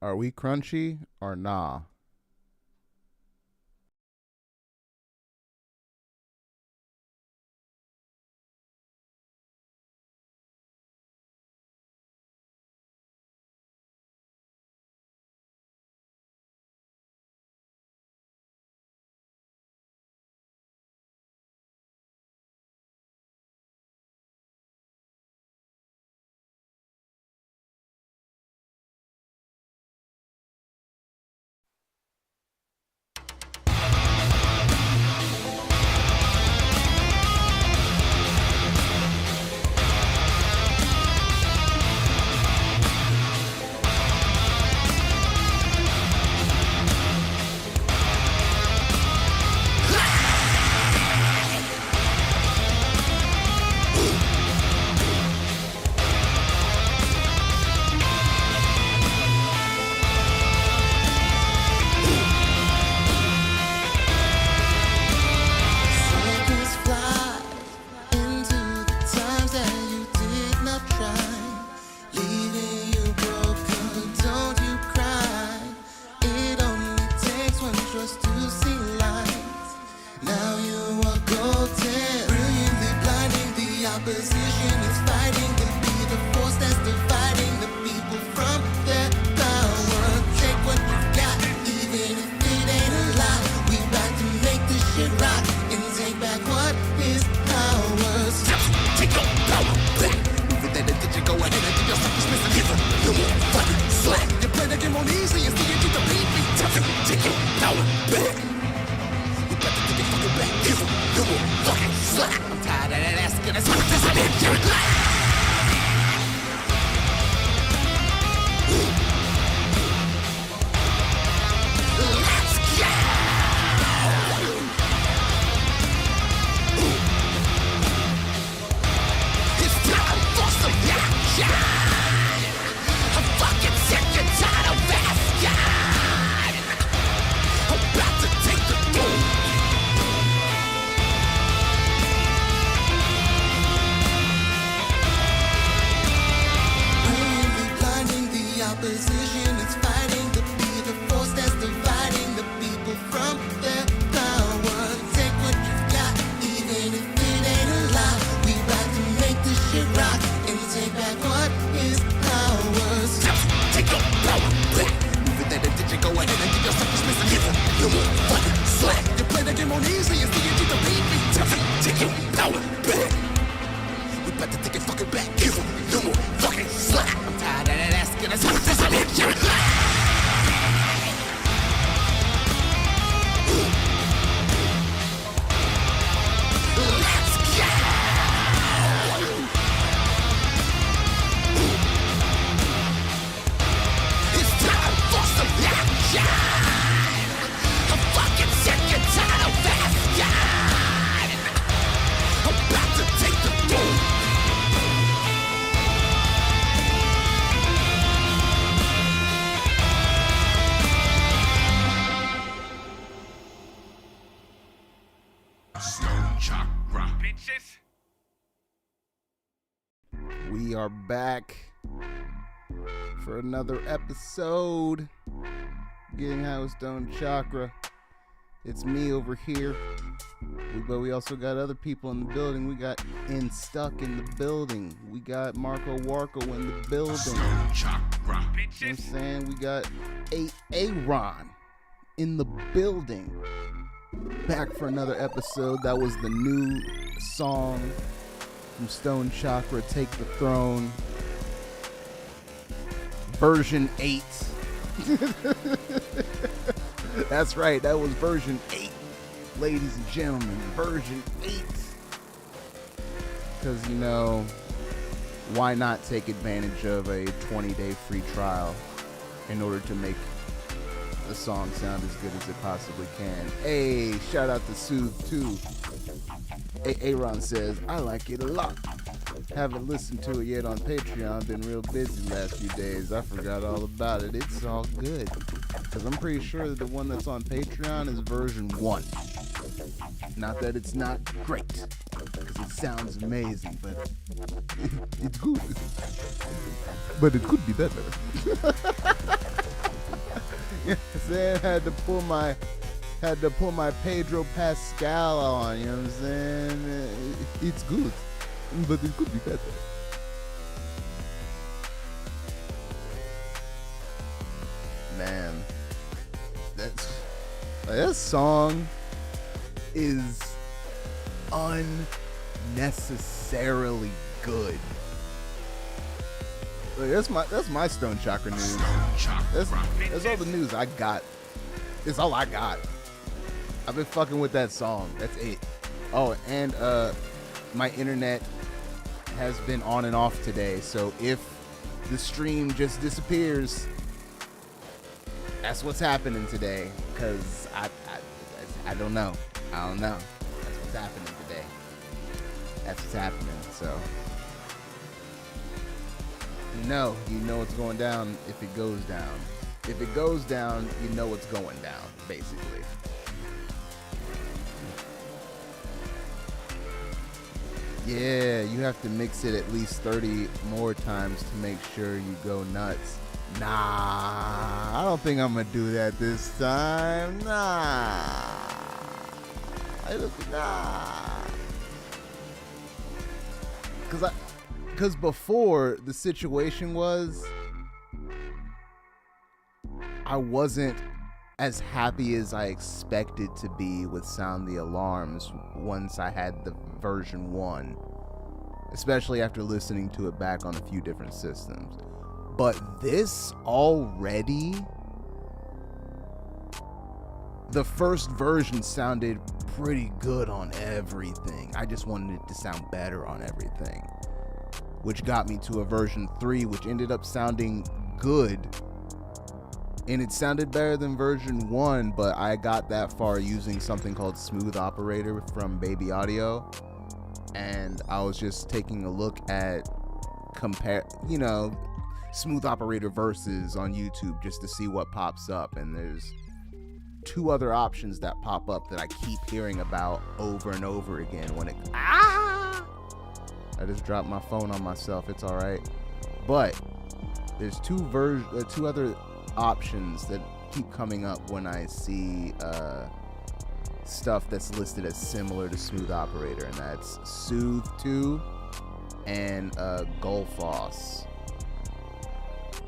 Are we crunchy or nah? Chakra. Bitches. We are back for another episode. Getting High with Stone Chakra. It's me over here. But we also got other people in the building. We got Stuck in the building. We got Marco Warco in the building. Stone Chakra. Bitches. You know what I'm saying? We got Aaron in the building. Back for another episode. That was the new song from Stone Chakra, Take the Throne, version 8. That's right, that was version 8, ladies and gentlemen, version 8. Because, you know, why not take advantage of a 20-day free trial in order to make the song sound as good as it possibly can. Hey, shout out to Soothe too. Aaron says, I like it a lot. Haven't listened to it yet on Patreon. Been real busy last few days. I forgot all about it. It's all good. Because I'm pretty sure that the one that's on Patreon is version 1. Not that it's not great. Because it sounds amazing, but it's good. But it could be better. You know what I'm saying? Had to pull my Pedro Pascal on, you know what I'm saying? It's good, but it could be better. Man, that song is unnecessarily good. Like, that's my Stone Chakra news. That's all the news I got. It's all I got. I've been fucking with that song. That's it. Oh, and my internet has been on and off today, so if the stream just disappears, that's what's happening today. Cause I don't know. I don't know. That's what's happening today. That's what's happening. So you know what's going down if it goes down. If it goes down, you know what's going down, basically. Yeah, you have to mix it at least 30 more times to make sure you go nuts. Nah, I don't think I'm gonna do that this time. Nah. Cause before, the situation was I wasn't as happy as I expected to be with Sound the Alarms once I had the version 1, especially after listening to it back on a few different systems. But this already, the first version sounded pretty good on everything. I just wanted it to sound better on everything, which got me to a version 3, which ended up sounding good. And it sounded better than version 1, but I got that far using something called Smooth Operator from Baby Audio. And I was just taking a look at Smooth Operator verses on YouTube just to see what pops up. And there's 2 other options that pop up that I keep hearing about over and over again I just dropped my phone on myself. It's all right. But there's 2 other options that keep coming up when I see stuff that's listed as similar to Smooth Operator, and that's Soothe 2 and Gullfoss.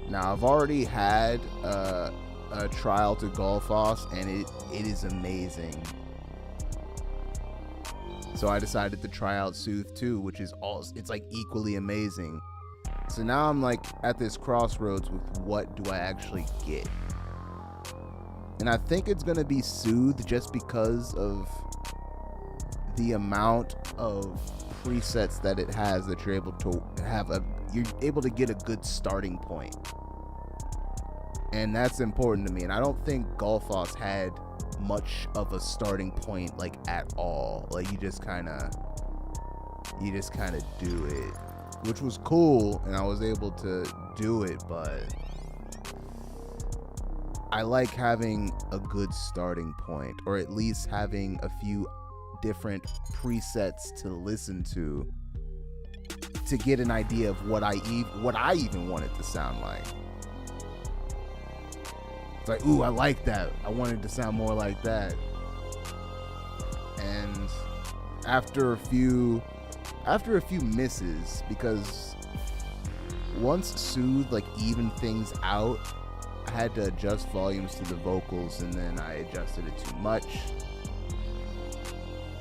Now, I've already had a trial to Gullfoss, and it is amazing. So I decided to try out Soothe 2, which is it's like equally amazing. So now I'm like at this crossroads with what do I actually get. And I think it's going to be Soothe just because of the amount of presets that it has that you're able to you're able to get a good starting point. And that's important to me. And I don't think Gullfoss had much of a starting point like at all. Like you just kind of do it, which was cool, and I was able to do it, but I like having a good starting point, or at least having a few different presets to listen to get an idea of what I even want it to sound like. It's like, ooh, I like that. I want it to sound more like that. And after a few misses, because once Soothe like evened things out, I had to adjust volumes to the vocals, and then I adjusted it too much.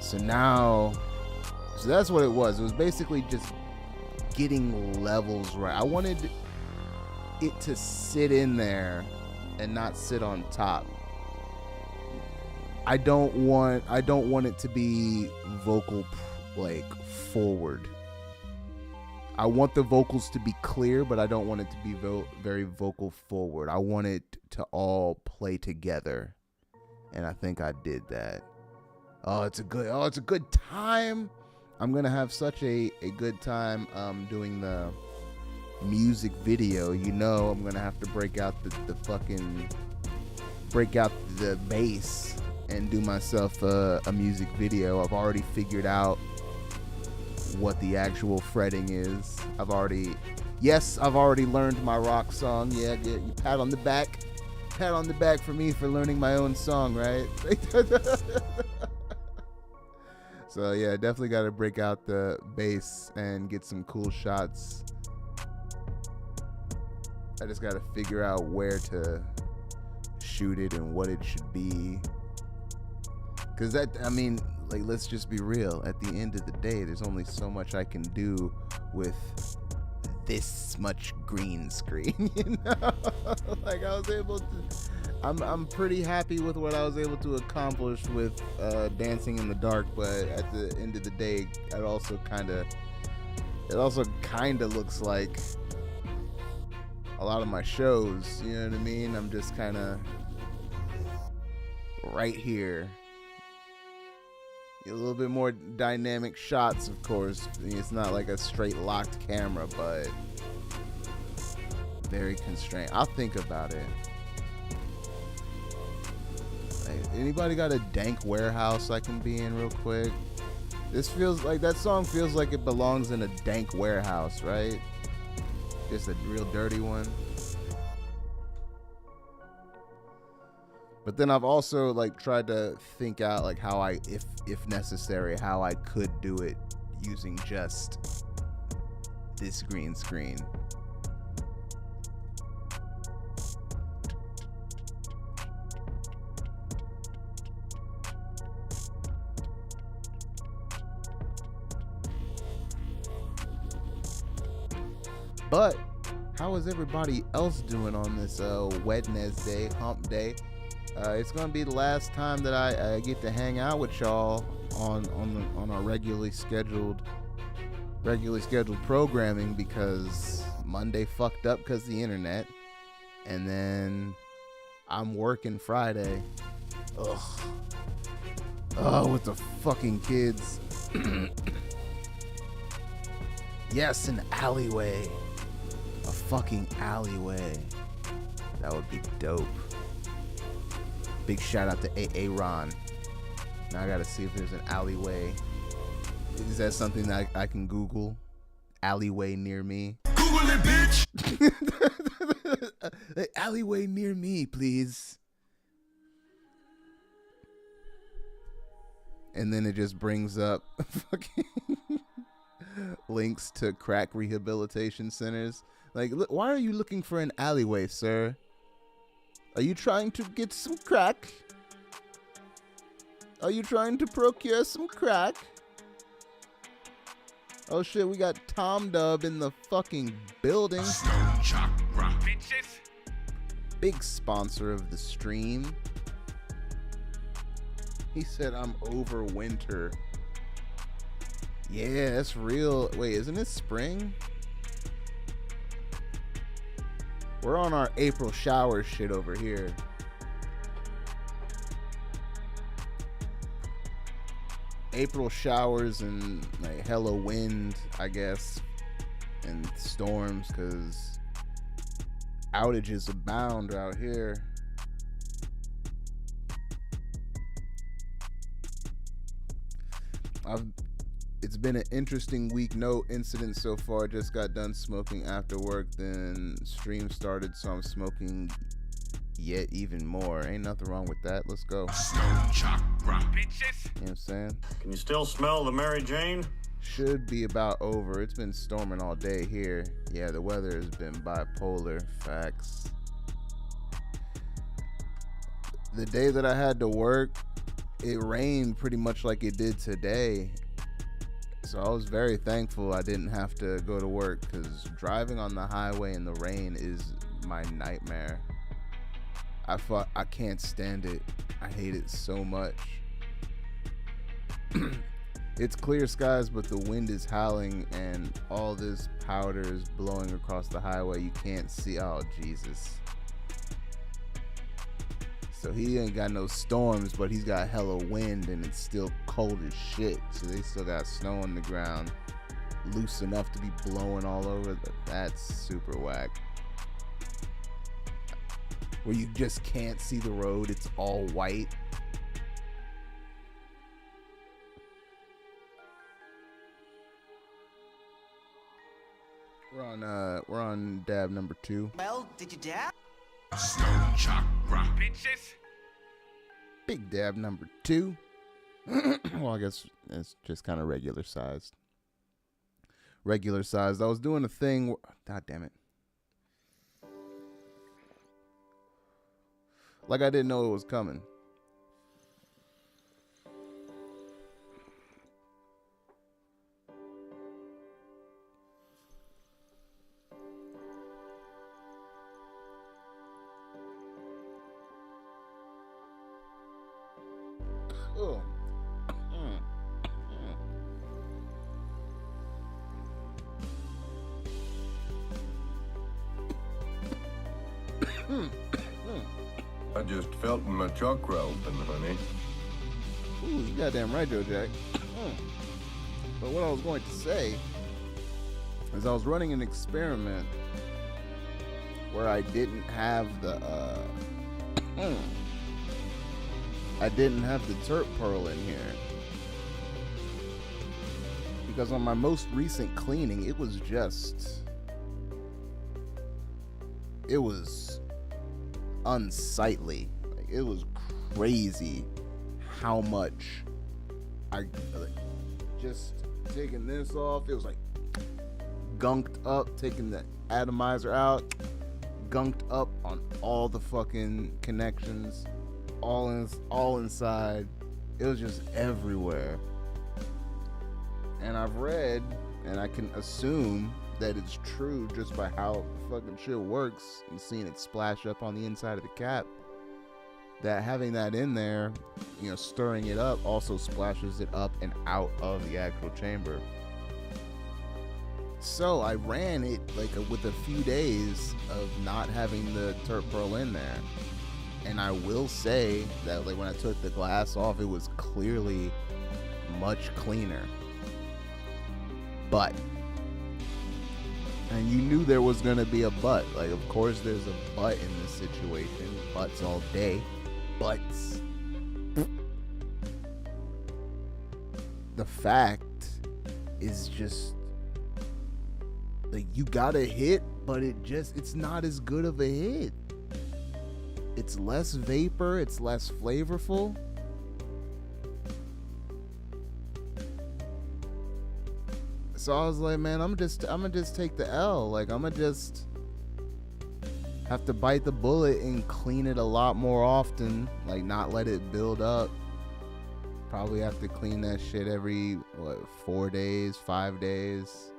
So that's what it was. It was basically just getting levels right. I wanted it to sit in there and not sit on top. I don't want it to be vocal like forward. I want the vocals to be clear, but I don't want it to be very vocal forward. I want it to all play together, and I think I did that. It's a good time. I'm gonna have such a good time doing the music video. I'm gonna have to break out the bass and do myself a music video. I've already figured out what the actual fretting is. I've already learned my rock song. Yeah, you pat on the back. pat on the back for me for learning my own song, right? So yeah, definitely got to break out the bass and get some cool shots. I just got to figure out where to shoot it and what it should be. Because let's just be real. At the end of the day, there's only so much I can do with this much green screen, you know? Like, I was able to... I'm pretty happy with what I was able to accomplish with Dancing in the Dark, but at the end of the day, it also kind of looks like a lot of my shows, you know what I mean? I'm just kind of right here. A little bit more dynamic shots, of course. It's not like a straight locked camera, but very constrained. I'll think about it. Hey, anybody got a dank warehouse I can be in real quick? This feels like, that song feels like it belongs in a dank warehouse, right? Just a real dirty one. But then I've also like tried to think out like how I, if necessary, how I could do it using just this green screen. But how is everybody else doing on this Wednesday, hump day? It's gonna be the last time that I get to hang out with y'all on our regularly scheduled programming, because Monday fucked up because the internet, and then I'm working Friday. With the fucking kids. Yes, an alleyway. A fucking alleyway. That would be dope. Big shout out to AA Ron. Now I gotta see if there's an alleyway. Is that something that I can Google? Alleyway near me. Google it, bitch. The alleyway near me, please. And then it just brings up fucking links to crack rehabilitation centers. Like, why are you looking for an alleyway, sir? Are you trying to get some crack? Are you trying to procure some crack? Oh shit, we got Tom Dub in the fucking building. Chakra, bitches. Big sponsor of the stream. He said I'm over winter. Yeah, that's real. Wait, isn't it spring? We're on our April shower shit over here. April showers and like hella wind, I guess, and storms, because outages abound out here. It's been an interesting week. No incidents so far. Just got done smoking after work. Then stream started, so I'm smoking yet even more. Ain't nothing wrong with that. Let's go. Chakra, bitches. You know what I'm saying? Can you still smell the Mary Jane? Should be about over. It's been storming all day here. Yeah, the weather has been bipolar. Facts. The day that I had to work, it rained pretty much like it did today. So I was very thankful I didn't have to go to work, because driving on the highway in the rain is my nightmare. I can't stand it. I hate it so much. It's clear skies, but the wind is howling and all this powder is blowing across the highway. You can't see. Oh, Jesus. So he ain't got no storms, but he's got hella wind, and it's still cold as shit. So they still got snow on the ground, loose enough to be blowing all over. That's super whack. Where you just can't see the road, it's all white. We're on dab number 2. Well, did you dab? Stone Chakra. Bitches. Big dab number 2. Well, I guess it's just kind of regular sized. Regular sized. I was doing a thing. God damn it. Like I didn't know it was coming. Oh. I just felt my chakra open, honey. Ooh, you goddamn right, Joe Jack. But what I was going to say is I was running an experiment where I didn't have the I didn't have the terp pearl in here. Because on my most recent cleaning, it was unsightly. Like, it was crazy how much I just taking this off. It was like gunked up, taking the atomizer out, gunked up on all the fucking connections, all inside. It was just everywhere. And I've read, and I can assume that it's true just by how fucking shit works and seeing it splash up on the inside of the cap, that having that in there, you know, stirring it up also splashes it up and out of the actual chamber. So I ran it like with a few days of not having the terp pearl in there, and I will say that like when I took the glass off, it was clearly much cleaner. But, and you knew there was gonna be a but. Like, of course there's a but in this situation. Buts all day. Buts. The fact is just like, you got a hit, but it's not as good of a hit. It's less vapor, it's less flavorful. So I was like, man, I'm gonna just take the L. Like, I'm gonna just have to bite the bullet and clean it a lot more often. Like, not let it build up. Probably have to clean that shit every 4 days, 5 days.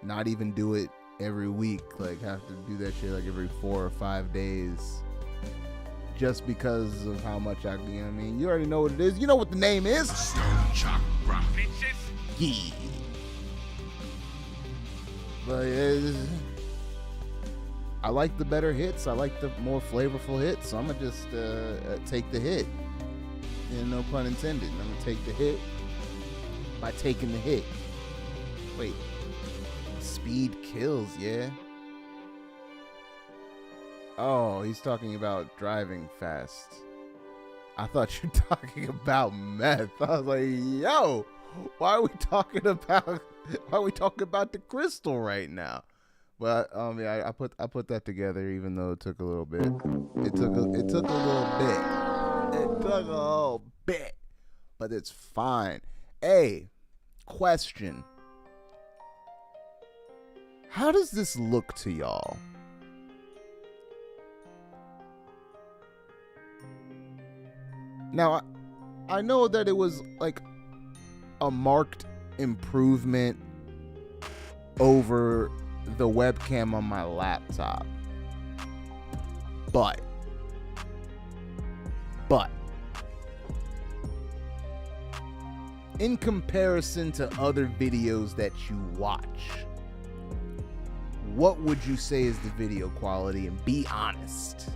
Not even do it every week. Like, have to do that shit like every 4 or 5 days. Just because of how much you know what I mean? You already know what it is. You know what the name is. Stone Chakra. Bitches. Yeah. But I like the better hits. I like the more flavorful hits. So I'm gonna just take the hit. And no pun intended. I'm gonna take the hit by taking the hit. Wait. Speed kills, yeah. Oh, he's talking about driving fast. I thought you were talking about meth. I was like, yo, why are we talking about the crystal right now? But yeah, I put that together, even though it took a little bit. It took a little bit. But it's fine. Hey, question. How does this look to y'all? Now, I know that it was like a marked improvement over the webcam on my laptop. But in comparison to other videos that you watch, what would you say is the video quality? And be honest.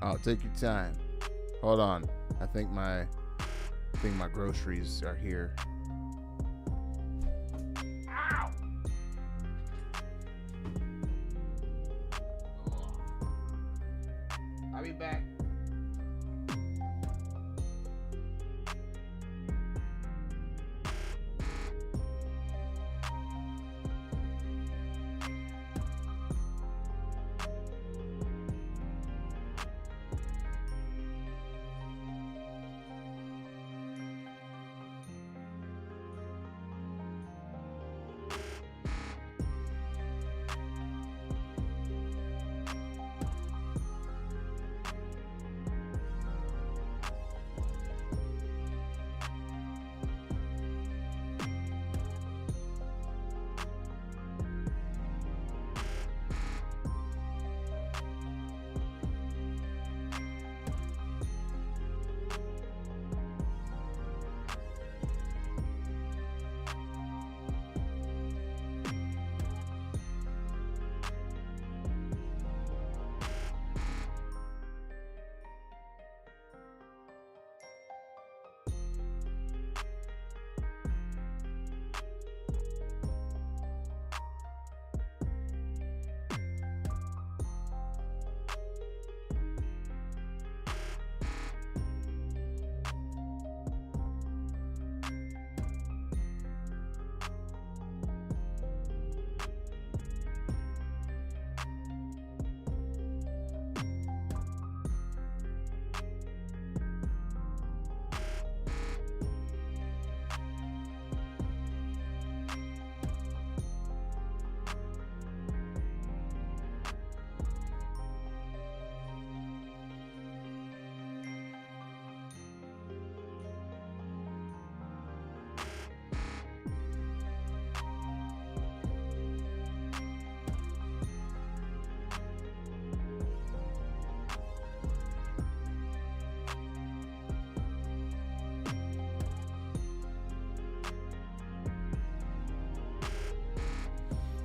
I'll take your time. Hold on. I think my groceries are here. Ow! I'll be back.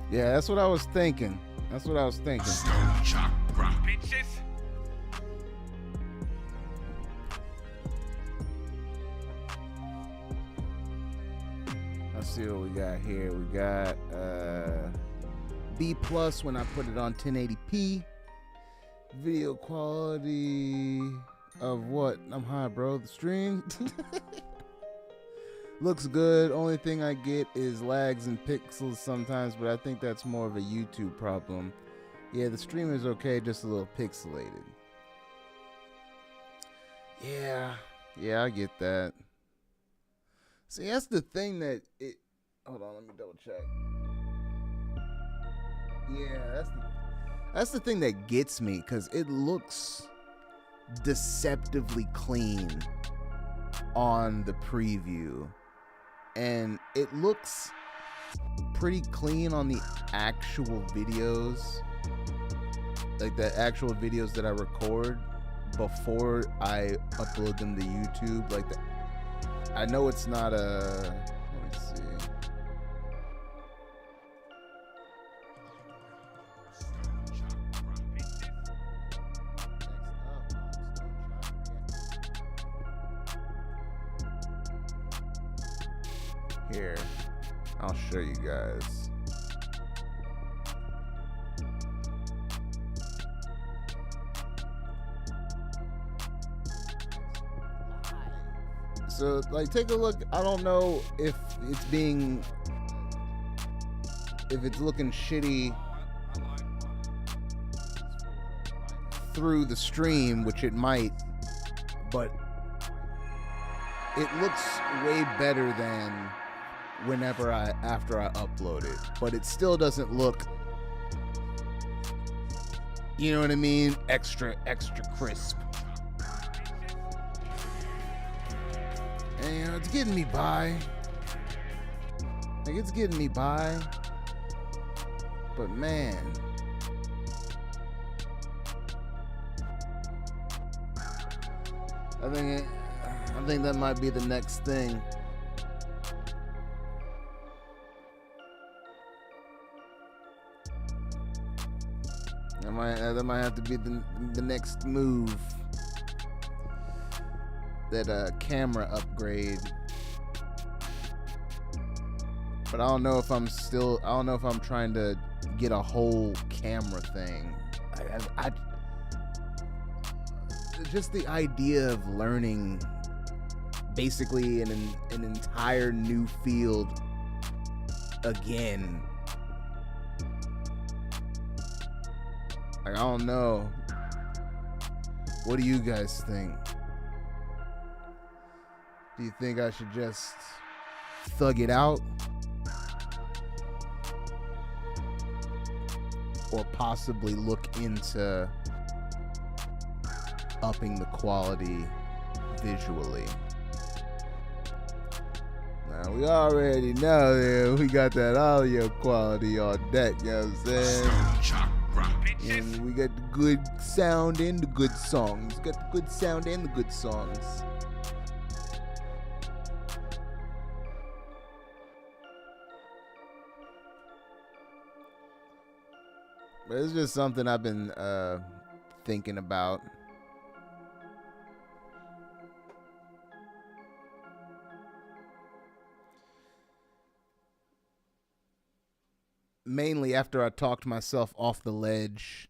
Yeah, that's what I was thinking. Stone Chakra. Bitches. Let's see what we got here. We got B plus when I put it on 1080p. Video quality of what? I'm high, bro. The stream looks good. Only thing I get is lags and pixels sometimes, but I think that's more of a YouTube problem. Yeah, the stream is okay, just a little pixelated. Yeah, I get that. See, that's the thing that it. Hold on, let me double check. Yeah, that's the thing that gets me, because it looks deceptively clean on the preview, and it looks pretty clean on the actual videos, like the actual videos that I record before I upload them to YouTube. Like I know it's not a. Let me see. Here, I'll show you guys. So, like, take a look. I don't know if it's looking shitty through the stream, which it might, but it looks way better than after I upload it. But it still doesn't look, you know what I mean, extra crisp. And, you know, it's getting me by. Like, it's getting me by. But man, I think that might be the next thing. That might have to be the next move. camera upgrade. But I don't know if I'm trying to get a whole camera thing. I just the idea of learning basically an entire new field again. Like, I don't know. What do you guys think? Do you think I should just thug it out? Or possibly look into upping the quality visually? Now, we already know that we got that audio quality on deck, you know what I'm saying? Chakra. And we got the good sound and the good songs. Got the good sound and the good songs. But it's just something I've been thinking about. Mainly after I talked myself off the ledge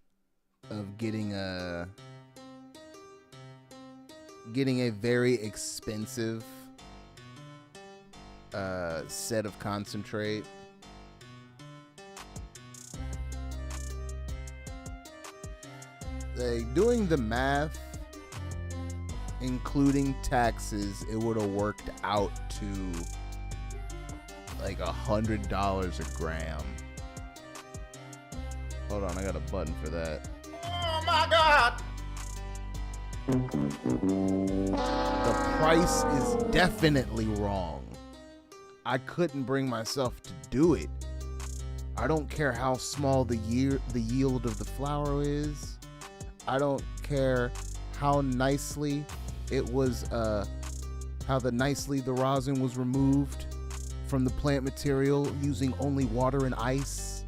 of getting a very expensive set of concentrate. Like, doing the math, including taxes, it would have worked out to like $100 a gram. Hold on, I got a button for that. Oh my God! The price is definitely wrong. I couldn't bring myself to do it. I don't care how small the yield of the flower is. I don't care how nicely it was, how nicely the rosin was removed from the plant material using only water and ice.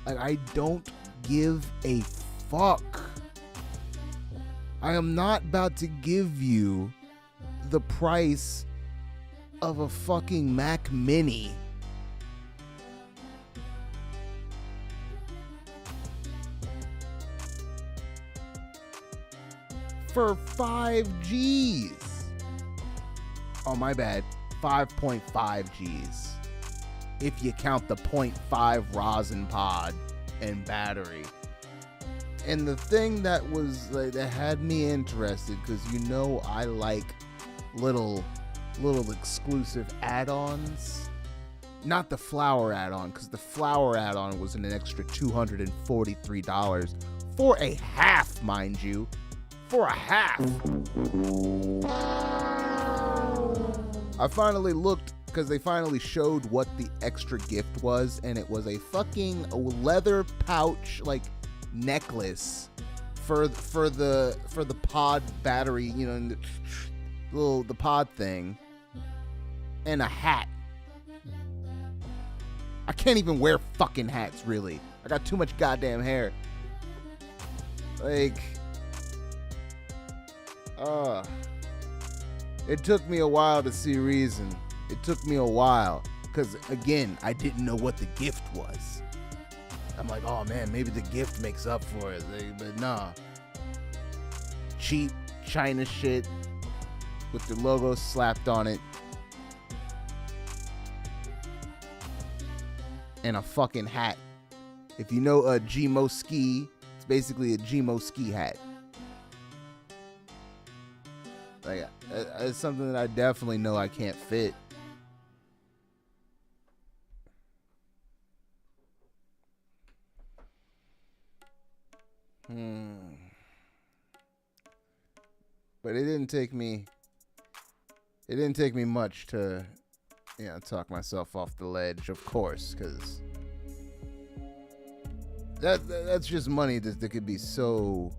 Like, I don't give a fuck. I am not about to give you the price of a fucking Mac Mini. For 5 G's. Oh, my bad. 5.5 G's. If you count the 0.5 rosin pod and battery. And the thing that was like, that had me interested, because you know I like little exclusive add-ons. Not the flower add-on, because the flower add-on was an extra $243 for a half, mind you. For a half. I finally looked, because they finally showed what the extra gift was, and it was a fucking leather pouch, like, necklace for the pod battery, you know, the pod thing, and a hat. I can't even wear fucking hats, really. I got too much goddamn hair. Like, it took me a while to see reason. It took me a while, because again, I didn't know what the gift was. I'm like, oh man, maybe the gift makes up for it. But nah. Cheap China shit with the logo slapped on it. And a fucking hat. If you know a Gmo ski, it's basically a Gmo ski hat. Like, it's something that I definitely know I can't fit. But it didn't take me much to, you know, talk myself off the ledge, of course, because that's just money that could be so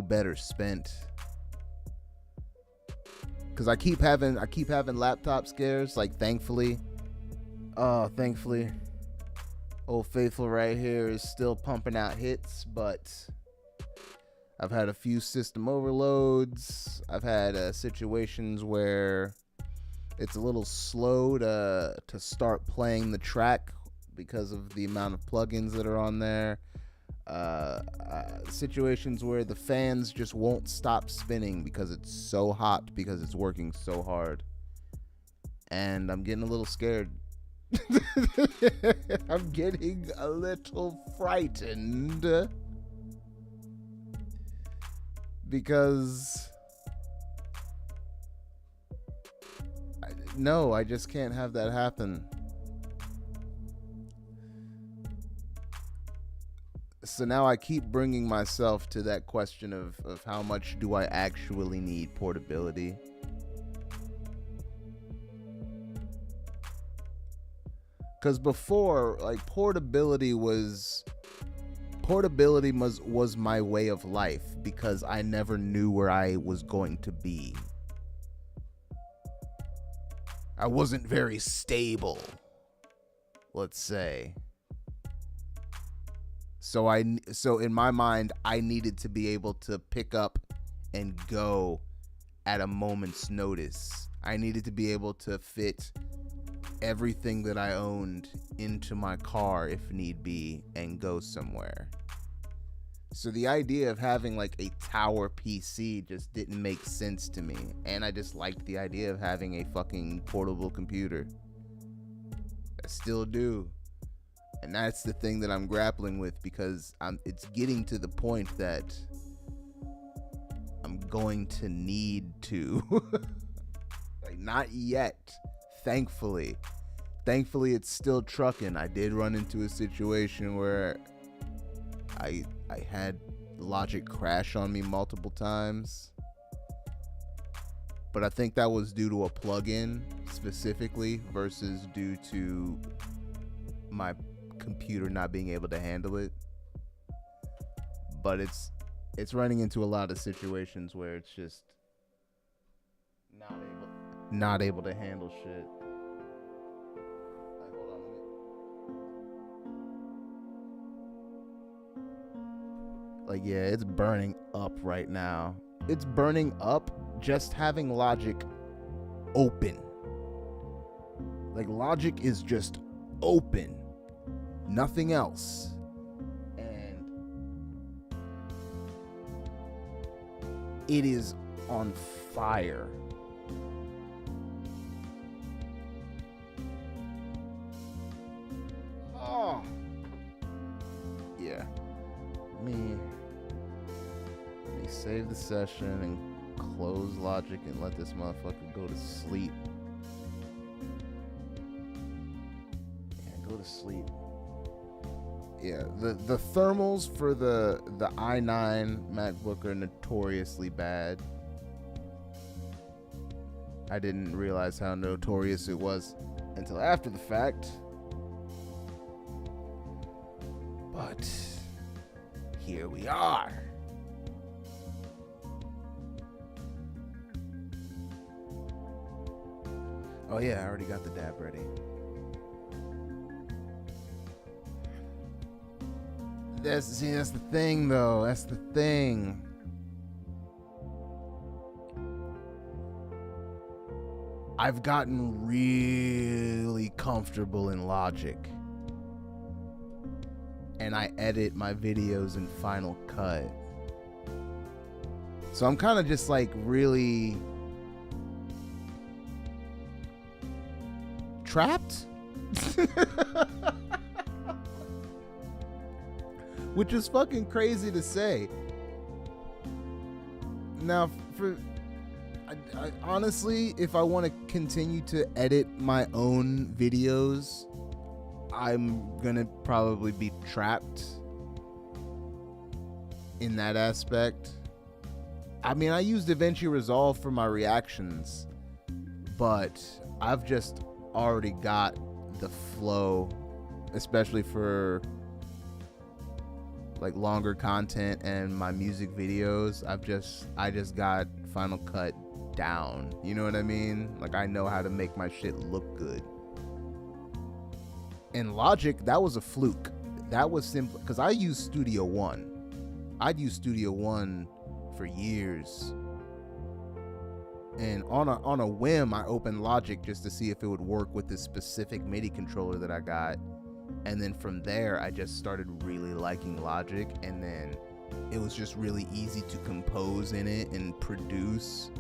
better spent. Because I keep having laptop scares, like, thankfully Old Faithful right here is still pumping out hits, but I've had a few system overloads. I've had situations where it's a little slow to start playing the track because of the amount of plugins that are on there. Situations where the fans just won't stop spinning because it's so hot, because it's working so hard. And I'm getting a little scared. I'm getting a little frightened. Because I just can't have that happen. So now I keep bringing myself to that question of how much do I actually need portability? Because before, like, portability was my way of life, because I never knew where I was going to be. I wasn't very stable, let's say. So in my mind, I needed to be able to pick up and go at a moment's notice. I needed to be able to fit everything that I owned into my car if need be and go somewhere. So the idea of having like a tower PC just didn't make sense to me. And I just liked the idea of having a fucking portable computer. I still do. And that's the thing that I'm grappling with, because it's getting to the point that I'm going to need to. Like, not yet. Thankfully, it's still trucking. I did run into a situation where I had Logic crash on me multiple times, but I think that was due to a plugin specifically versus due to my computer not being able to handle it. But it's running into a lot of situations where it's just not able to handle shit. Like, yeah, it's burning up right now. It's burning up just having Logic open. Like, Logic is just open. Nothing else. And it is on fire. Oh. Yeah. Let me save the session and close Logic and let this motherfucker go to sleep. Yeah, go to sleep. Yeah, the thermals for the i9 MacBook are notoriously bad. I didn't realize how notorious it was until after the fact. But here we are. Oh yeah, I already got the dab ready. That's the thing though. That's the thing. I've gotten really comfortable in Logic. And I edit my videos in Final Cut. So I'm kind of just like really trapped. Which is fucking crazy to say. Now, I honestly, if I want to continue to edit my own videos, I'm gonna probably be trapped in that aspect. I mean, I use DaVinci Resolve for my reactions, but I've just already got the flow, especially for like longer content and my music videos. I just got Final Cut down. You know what I mean? Like, I know how to make my shit look good. In Logic, that was a fluke. That was simple because I use Studio One. I'd used Studio One for years, and on a whim, I opened Logic just to see if it would work with this specific MIDI controller that I got, and then from there, I just started really liking Logic, and then it was just really easy to compose in it and produce.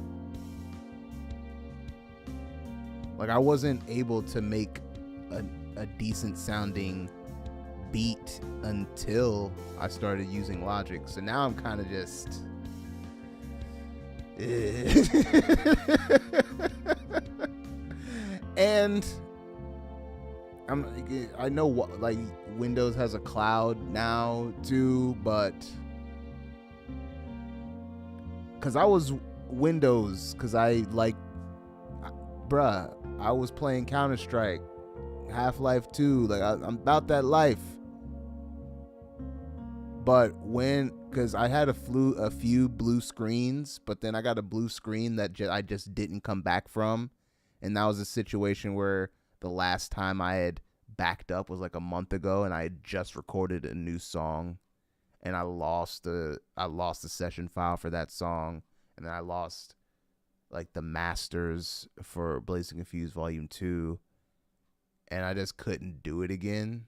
Like, I wasn't able to make a decent sounding beat until I started using Logic. So now I'm kind of just and I know what, like, Windows has a cloud now too, but cuz I was Windows, cuz I was playing Counter-Strike, Half-Life 2, like I'm about that life. But because I had a few blue screens, but then I got a blue screen that I just didn't come back from, and that was a situation where the last time I had backed up was like a month ago, and I had just recorded a new song, and I lost the session file for that song, and then I lost like the masters for Blazing Confused Volume 2, and I just couldn't do it again.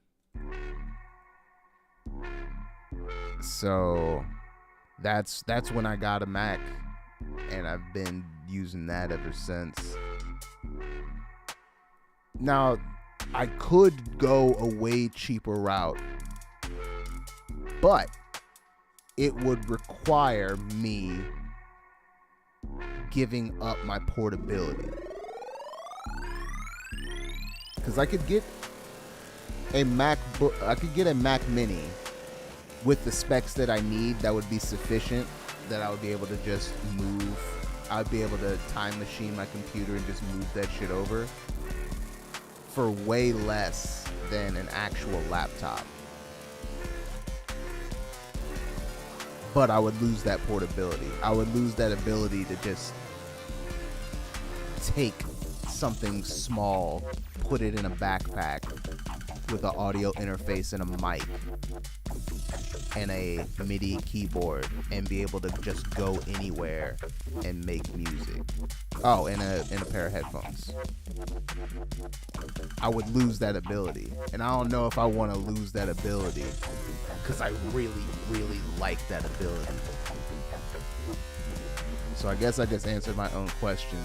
So that's when I got a Mac, and I've been using that ever since. Now, I could go a way cheaper route, but it would require me giving up my portability. Because I could get a MacBook, I could get a Mac Mini with the specs that I need that would be sufficient, that I would be able to just move. I'd be able to time machine my computer and just move that shit over for way less than an actual laptop. But I would lose that portability. I would lose that ability to just take something small, put it in a backpack with an audio interface and a mic and a MIDI keyboard and be able to just go anywhere and make music. Oh, and a pair of headphones. I would lose that ability. And I don't know if I want to lose that ability, because I really, really like that ability. So I guess I just answered my own question.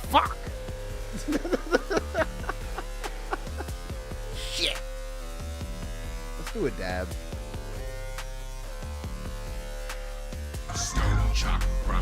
Fuck! Shit! Let's do a dab. Chakra.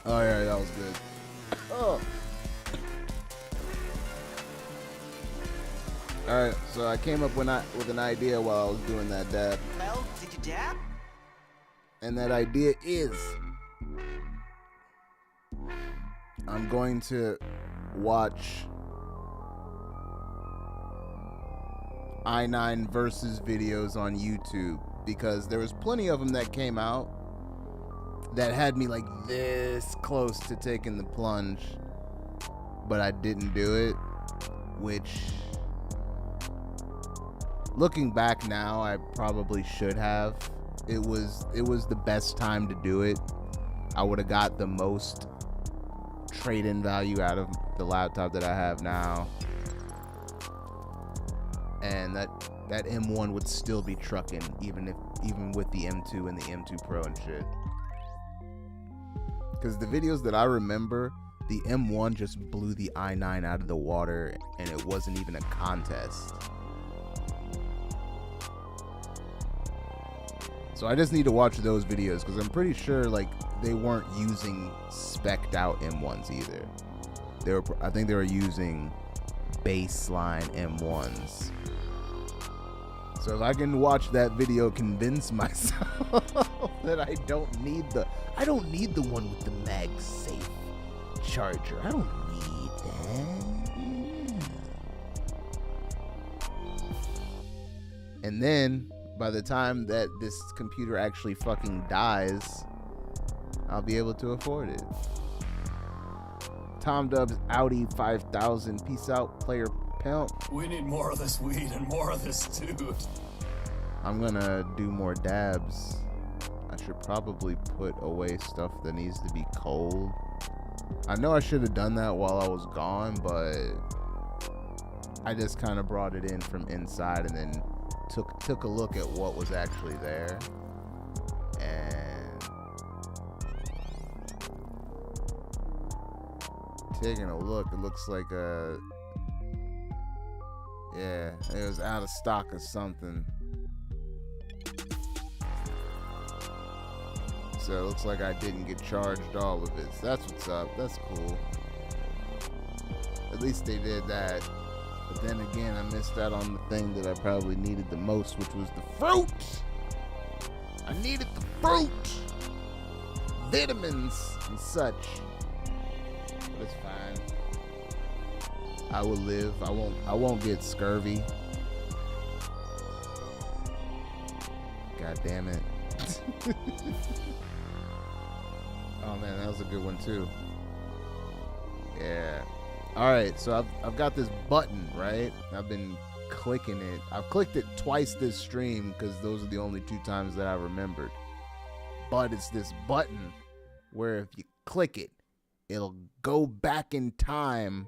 Oh yeah, that was good. Oh. Alright, so I came up with an idea while I was doing that dab. Well, did you dab? And that idea is I'm going to watch I9 versus videos on YouTube, because there was plenty of them that came out that had me like this close to taking the plunge, but I didn't do it, which, looking back now, I probably should have. It was the best time to do it. I would have got the most trade-in value out of the laptop that I have now, and that M1 would still be trucking even with the M2 and the M2 Pro and shit. Because the videos that I remember, the M1 just blew the i9 out of the water, and it wasn't even a contest. So I just need to watch those videos, because I'm pretty sure like they weren't using spec'd out M1s either. I think they were using baseline M1s. So if I can watch that video, convince myself that I don't need the one with the MagSafe charger. I don't need that. And then by the time that this computer actually fucking dies, I'll be able to afford it. Tom Dub's Audi 5000. Peace out, player pimp. We need more of this weed and more of this dude. I'm gonna do more dabs. I should probably put away stuff that needs to be cold. I know I should have done that while I was gone, but I just kind of brought it in from inside and then took a look at what was actually there. And taking a look, it looks like yeah, it was out of stock or something. So it looks like I didn't get charged all of it. So that's what's up. That's cool. At least they did that. But then again, I missed out on the thing that I probably needed the most, which was the fruit. I needed the fruit, vitamins and such. But it's fine. I will live. I won't get scurvy. God damn it. Oh man, that was a good one too. Yeah. All right, so I've got this button, right? I've been clicking it. I've clicked it twice this stream because those are the only 2 times that I remembered. But it's this button where if you click it, it'll go back in time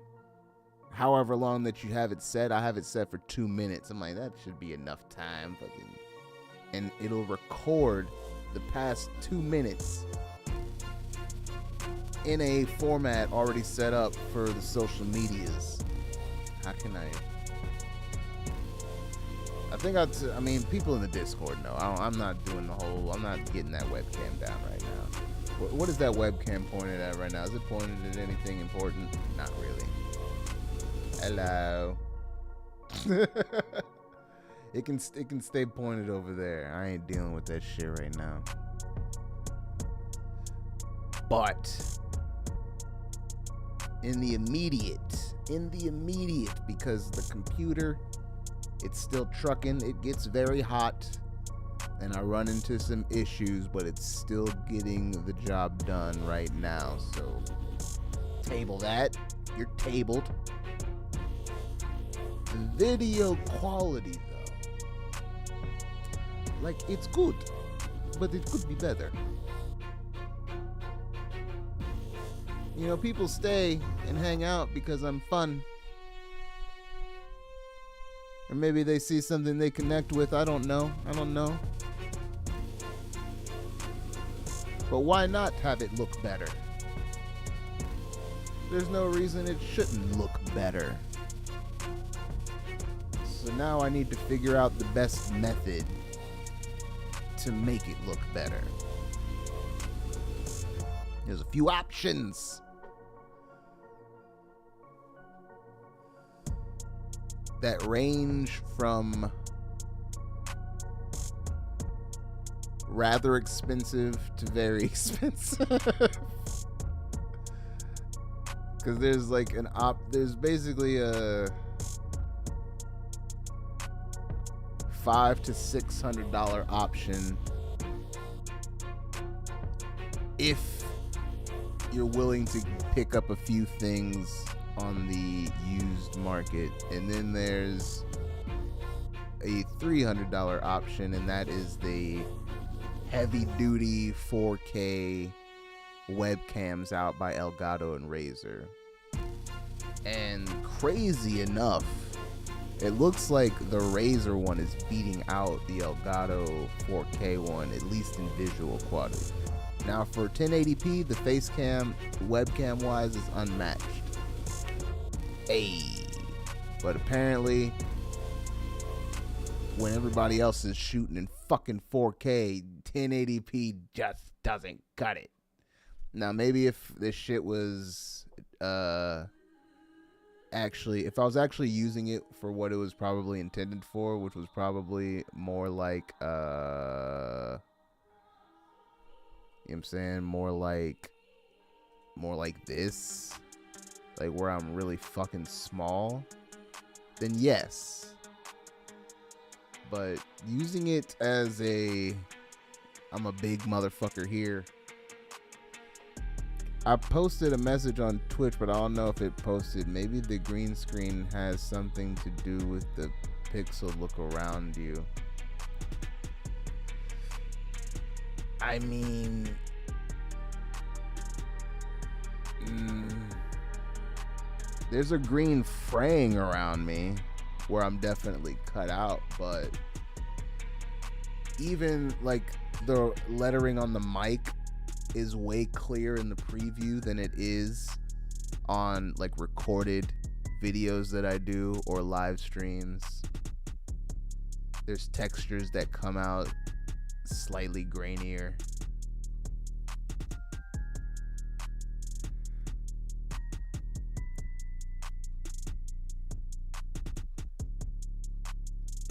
however long that you have it set. I have it set for 2 minutes. I'm like, that should be enough time. And it'll record the past 2 minutes in a format already set up for the social medias. How can I mean, people in the Discord know. I'm not doing the whole, I'm not getting that webcam down right now. What is that webcam pointed at right now? Is it pointed at anything important? Not really. Hello. It can stay pointed over there. I ain't dealing with that shit right now. But in the immediate, because the computer, it's still trucking, it gets very hot, and I run into some issues, but it's still getting the job done right now. So table that. You're tabled. Video quality though, like, it's good, but it could be better. You know, people stay and hang out because I'm fun. Or maybe they see something they connect with. I don't know. But why not have it look better? There's no reason it shouldn't look better. So now I need to figure out the best method to make it look better. There's a few options. That range from rather expensive to very expensive. Because there's like there's basically a $500 to $600 option if you're willing to pick up a few things on the used market. And then there's a $300 option, and that is the heavy duty 4K webcams out by Elgato and Razer. And crazy enough, it looks like the Razer one is beating out the Elgato 4K one, at least in visual quality. Now for 1080p, the face cam, webcam wise, is unmatched. Hey. But apparently, when everybody else is shooting in fucking 4K, 1080p just doesn't cut it. Now maybe if this shit was actually, if I was actually using it for what it was probably intended for, which was probably more like you know what I'm saying, more like this, like where I'm really fucking small, then yes. But using it as I'm a big motherfucker here. I posted a message on Twitch, but I don't know if it posted. Maybe the green screen has something to do with the pixel look around you. I mean, there's a green fraying around me where I'm definitely cut out, but even like the lettering on the mic is way clearer in the preview than it is on like recorded videos that I do or live streams. There's textures that come out slightly grainier.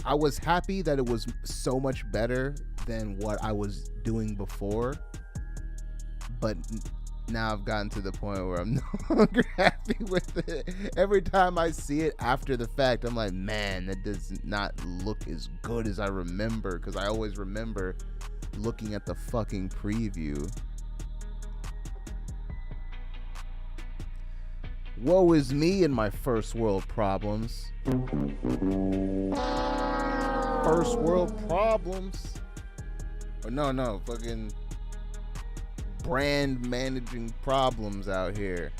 I was happy that it was so much better than what I was doing before, but now I've gotten to the point where I'm no longer happy with it. Every time I see it after the fact, I'm like, man, that does not look as good as I remember, because I always remember looking at the fucking preview. Woe is me and my first world problems. First world problems. Or no, fucking brand managing problems out here.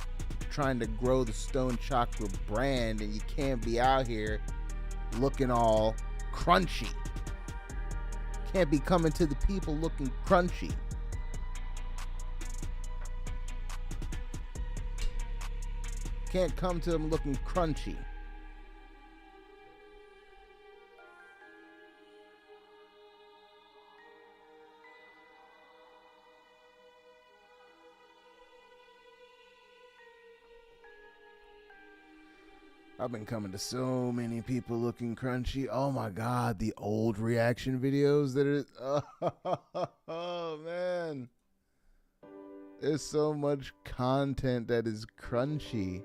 Trying to grow the Stone Chakra brand, and you can't be out here looking all crunchy. Can't be coming to the people looking crunchy. Can't come to them looking crunchy. I've been coming to so many people looking crunchy. Oh my God, the old reaction videos that are, oh man. There's so much content that is crunchy.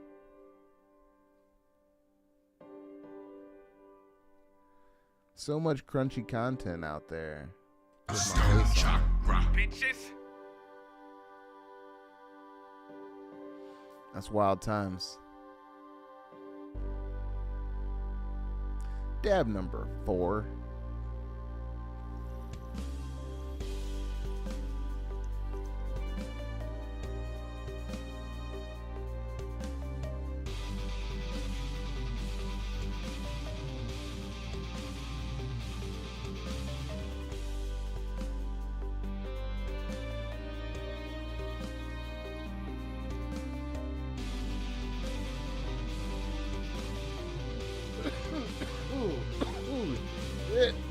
So much crunchy content out there. Stone Chakra. Bitches. That's wild times. Dab number 4.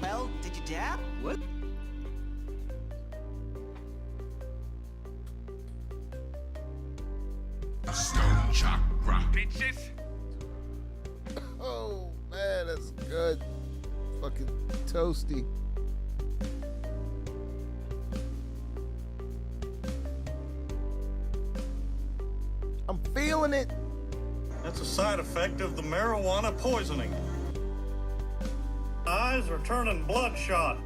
Well, did you dab? What? Stone Chakra. Bitches. Oh man, that's good. Fucking toasty. I'm feeling it. That's a side effect of the marijuana poisoning. Eyes are turning bloodshot.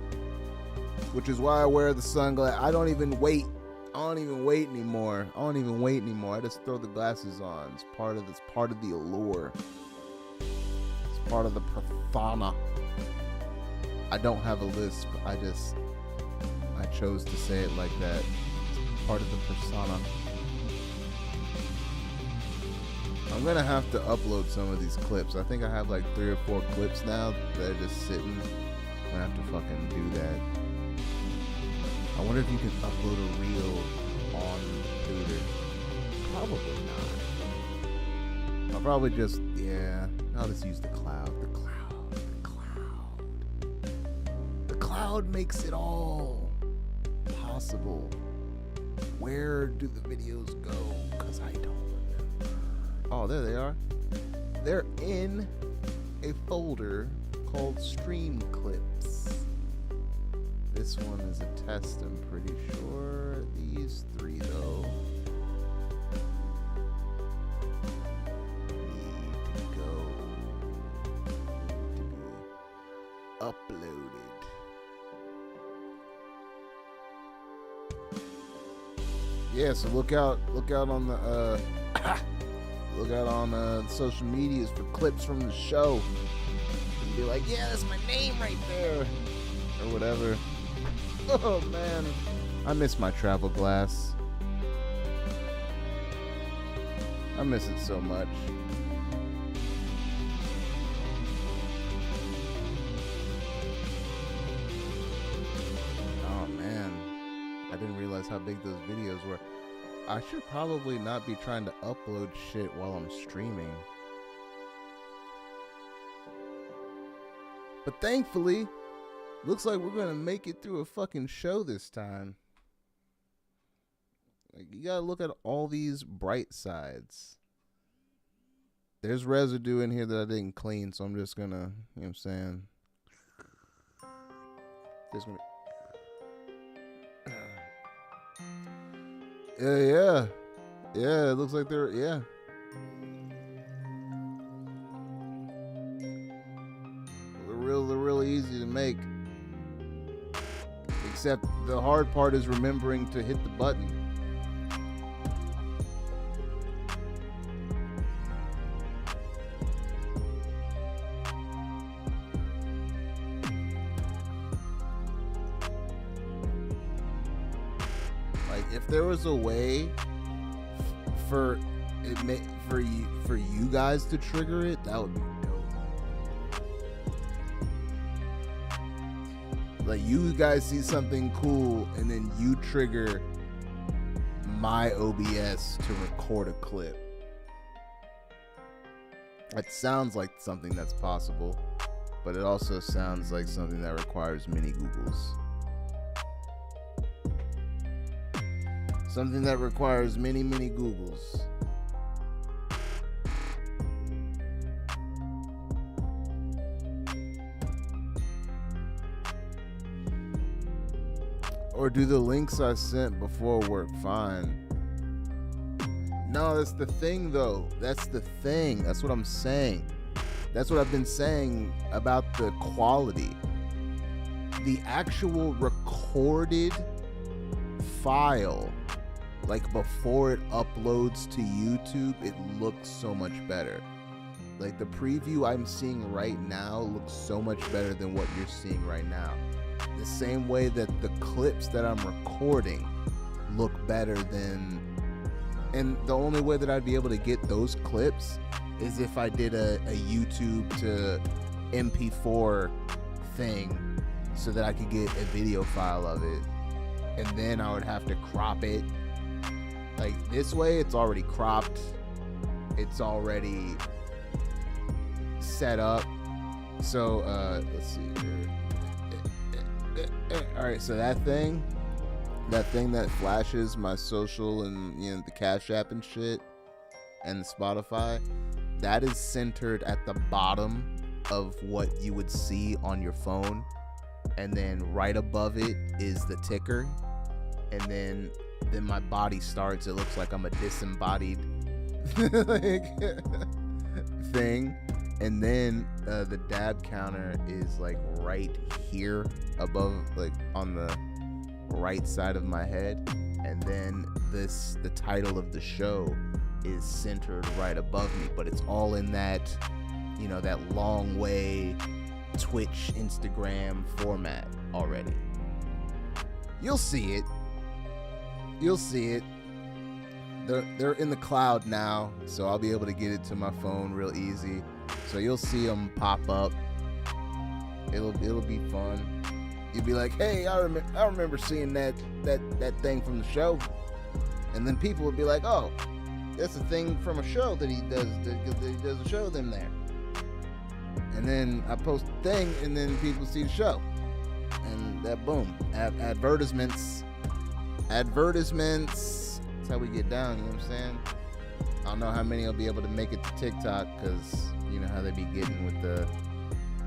Which is why I wear the sunglasses. I don't even wait anymore. I just throw the glasses on. It's part of the allure. It's part of the persona. I don't have a lisp. I chose to say it like that. It's part of the persona. I'm gonna have to upload some of these clips. I think I have like 3 or 4 clips now that are just sitting. I'm gonna have to fucking do that. I wonder if you can upload a reel on Twitter. Probably not. I'll probably just, I'll just use the cloud. The cloud makes it all possible. Where do the videos go? Because I don't remember. Oh, there they are. They're in a folder called Stream Clips. This one is a test, I'm pretty sure. These three, though, need to go to be uploaded. Yeah, so look out on the look out on social medias for clips from the show. And be like, yeah, that's my name right there, or whatever. Oh man, I miss my travel glass. I miss it so much. Oh man, I didn't realize how big those videos were. I should probably not be trying to upload shit while I'm streaming. But thankfully, looks like we're gonna make it through a fucking show this time. Like, you gotta look at all these bright sides. There's residue in here that I didn't clean, so I'm just gonna, you know what I'm saying? Just gonna... Yeah, it looks like they're, They're really easy to make. Except the hard part is remembering to hit the button. Like, if there was a way for you guys to trigger it, that would be dope. Like, you guys see something cool and then you trigger my OBS to record a clip. It sounds like something that's possible, but it also sounds like something that requires many Googles. Something that requires many Googles. Or do the links I sent before work fine? No, that's the thing though. That's the thing. That's what I'm saying. That's what I've been saying about the quality. The actual recorded file, like before it uploads to YouTube, it looks so much better. Like, the preview I'm seeing right now looks so much better than what you're seeing right now. The same way that the clips that I'm recording look better than, and the only way that I'd be able to get those clips is if I did a YouTube to MP4 thing so that I could get a video file of it, and then I would have to crop it. Like, this way it's already cropped, it's already set up. So let's see here. All right, so that thing that flashes my social and, you know, the Cash App and shit and the Spotify, that is centered at the bottom of what you would see on your phone, and then right above it is the ticker, and then my body starts. It looks like I'm a disembodied like, thing. And then the dab counter is like right here above, like on the right side of my head. And then the title of the show is centered right above me, but it's all in that, you know, that long way Twitch, Instagram format already. You'll see it. You'll see it. They're in the cloud now, so I'll be able to get it to my phone real easy. So you'll see them pop up. It'll be fun. You'd be like, hey, I remember seeing that thing from the show. And then people would be like, oh, that's a thing from a show that he does. That he does a show with him there. And then I post the thing, and then people see the show. And that, boom. Advertisements. That's how we get down, you know what I'm saying? I don't know how many will be able to make it to TikTok, because you know how they be getting with the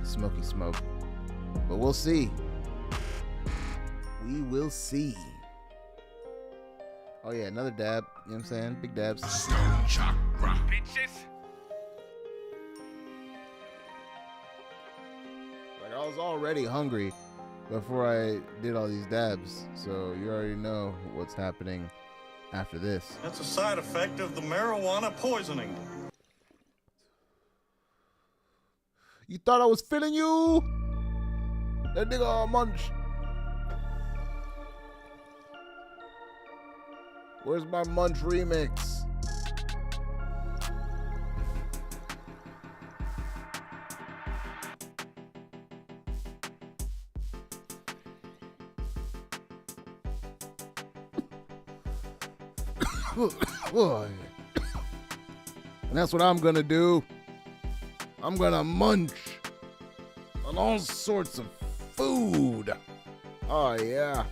smoky smoke. But we'll see. We will see. Oh yeah, another dab. You know what I'm saying? Big dabs. Stone Chakra. Like, I was already hungry before I did all these dabs. So you already know what's happening after this. That's a side effect of the marijuana poisoning. You thought I was feeling you? That nigga all munch. Where's my munch remix? And that's what I'm gonna do. I'm gonna munch on all sorts of food. Oh yeah.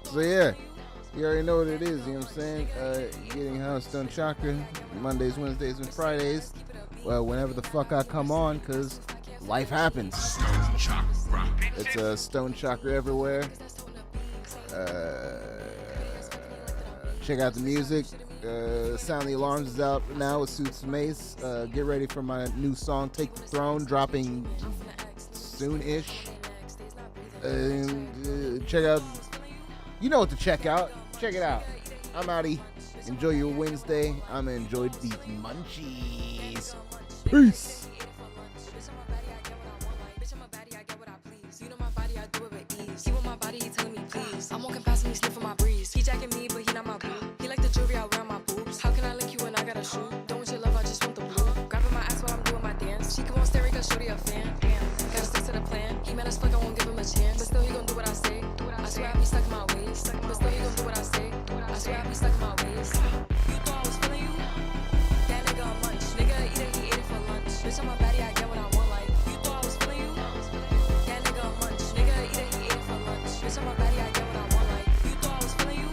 So yeah, you already know what it is, you know what I'm saying? Getting high with Stone Chakra, Mondays, Wednesdays, and Fridays. Well, whenever the fuck I come on, cause life happens. Stone Chakra. It's Stone Chakra everywhere. Check out the music. Sound the Alarms is out now with Suits Mace. Get ready for my new song, Take the Throne, dropping soon-ish. Check out, you know what to check out. Check it out. I'm outie. Enjoy your Wednesday. I'm gonna enjoy these munchies. Peace. I'm walking past him, he sniffing my breeze. He jacking me, but he not my boo. He like the jewelry I wear on my boobs. How can I link you when I got a shoe? Don't want your love, I just want the blue. Grabbing my ass while I'm doing my dance. She keep on staring cause shorty a fan. Damn, gotta stick to the plan. He mad as fuck, I won't give him a chance. But still he gon' do what I say. I swear I be stuck in my ways. But still he gon' do what I say. I swear I be stuck in my ways. You thought I was feeling you? That nigga a munch. Nigga eat it, he ate it for lunch. Bitch, I'm a baddie, I get what I want. Like, you thought I was feeling you? That nigga a munch. Nigga eat it, he ate it for lunch. Bitch, I'm a baddie, I get what I want. Like, you thought I was feeling you?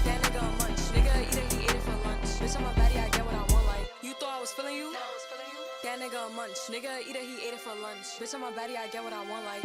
That nigga a munch. Nigga eat it, he ate it for lunch. Bitch, I'm a baddie, I get what I want. Like, you thought I was feeling you? That nigga a munch. Nigga eat it, he ate it for lunch. Bitch, I'm a baddie, I get what I want. Like.